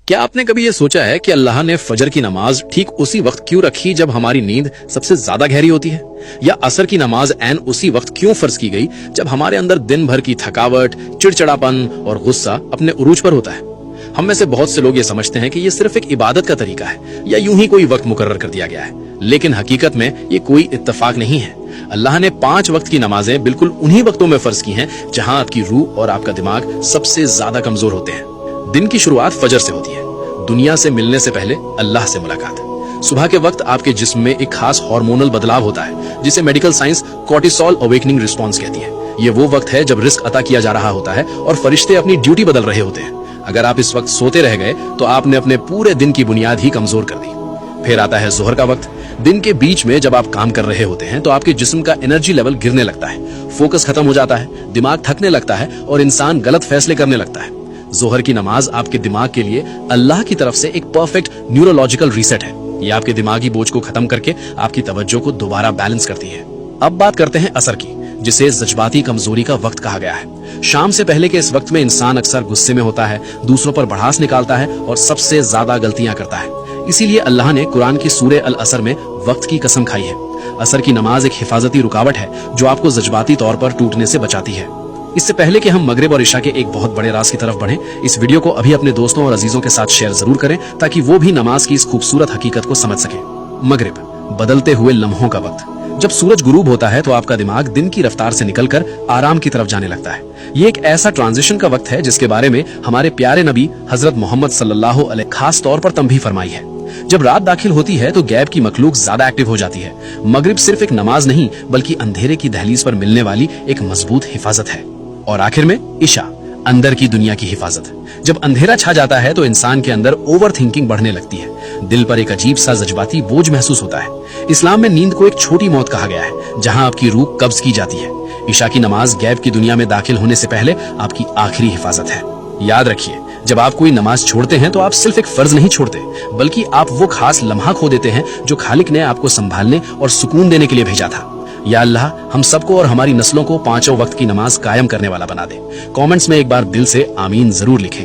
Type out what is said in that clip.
क्या आपने कभी ये सोचा है कि अल्लाह ने फजर की नमाज ठीक उसी वक्त क्यों रखी जब हमारी नींद सबसे ज्यादा गहरी होती है, या असर की नमाज ऐन उसी वक्त क्यों फर्ज की गई जब हमारे अंदर दिन भर की थकावट, चिड़चिड़ापन और गुस्सा अपने उरूज पर होता है। हम में से बहुत से लोग ये समझते हैं कि ये सिर्फ एक इबादत का तरीका है या यूं ही कोई वक्त मुकर्रर कर दिया गया है, लेकिन हकीकत में ये कोई इत्तेफाक नहीं है। अल्लाह ने 5 वक्त की नमाजें बिल्कुल उन्हीं वक्तों में फर्ज की हैं जहां आपकी रूह और आपका दिमाग सबसे ज्यादा कमजोर होते हैं। दिन की शुरुआत फजर से होती है, दुनिया से मिलने से पहले अल्लाह से मुलाकात। सुबह के वक्त आपके जिस्म में एक खास हार्मोनल बदलाव होता है जिसे medical science cortisol awakening response कहती है। ये वो वक्त है जब रिस्क अता किया जा रहा होता है और फरिश्ते अपनी ड्यूटी बदल रहे होते हैं। अगर आप इस वक्त सोते रह गए तो आपने अपने पूरे दिन की बुनियाद ही कमजोर कर दी। फिर आता है जोहर का वक्त। दिन के बीच में जब आप काम कर रहे होते हैं तो आपके जिस्म का एनर्जी लेवल गिरने लगता है, फोकस खत्म हो जाता है, दिमाग थकने लगता है और इंसान गलत फैसले करने लगता है। जोहर की नमाज आपके दिमाग के लिए अल्लाह की तरफ से एक परफेक्ट न्यूरोलॉजिकल रीसेट है। ये आपके दिमागी बोझ को खत्म करके आपकी तवज्जो को दोबारा बैलेंस करती है। अब बात करते हैं असर की, जिसे जज्बाती कमजोरी का वक्त कहा गया है। शाम से पहले के इस वक्त में इंसान अक्सर गुस्से में होता है, दूसरों पर भड़ास निकालता है और सबसे ज्यादा गलतियां करता है। इसीलिए अल्लाह ने कुरान की सूरे अल असर में वक्त की कसम खाई है। असर की नमाज एक हिफाजती रुकावट है जो आपको जज्बाती तौर पर टूटने से बचाती है। इससे पहले कि हम मगरिब और इशा के एक बहुत बड़े राज की तरफ बढ़ें, इस वीडियो को अभी अपने दोस्तों और अजीजों के साथ शेयर जरूर करें ताकि वो भी नमाज की इस खूबसूरत हकीकत को समझ सकें। मगरिब, बदलते हुए लम्हों का वक्त। जब सूरज गुरूब होता है तो आपका दिमाग दिन की रफ्तार से निकलकर आराम की तरफ जाने लगता है। ये एक ऐसा ट्रांजिशन का वक्त है जिसके बारे में हमारे प्यारे नबी हजरत मोहम्मद सल्लल्लाहु अलैहि खास तौर पर तंबीह फरमाई है। जब रात दाखिल होती है तो गैब की मखलूक ज्यादा एक्टिव हो जाती है। मगरिब सिर्फ एक नमाज नहीं बल्कि अंधेरे की दहलीज पर मिलने वाली एक मजबूत हिफाजत है। और आखिर में इशा, अंदर की दुनिया की हिफाजत। जब अंधेरा छा जाता है तो इंसान के अंदर ओवर थिंकिंग बढ़ने लगती है, दिल पर एक अजीब सा जज्बाती बोझ महसूस होता है। इस्लाम में नींद को एक छोटी मौत कहा गया है जहां आपकी रूह कब्ज की जाती है। इशा की नमाज गैब की दुनिया में दाखिल होने से पहले आपकी आखिरी हिफाजत है। याद रखिए, जब आप कोई नमाज छोड़ते हैं तो आप सिर्फ एक फर्ज नहीं छोड़ते बल्कि आप वो खास लम्हा खो देते हैं जो खालिक ने आपको संभालने और सुकून देने के लिए भेजा था। या अल्लाह हम सबको और हमारी नस्लों को 5 वक्त की नमाज कायम करने वाला बना दे। कमेंट्स में एक बार दिल से आमीन जरूर लिखें।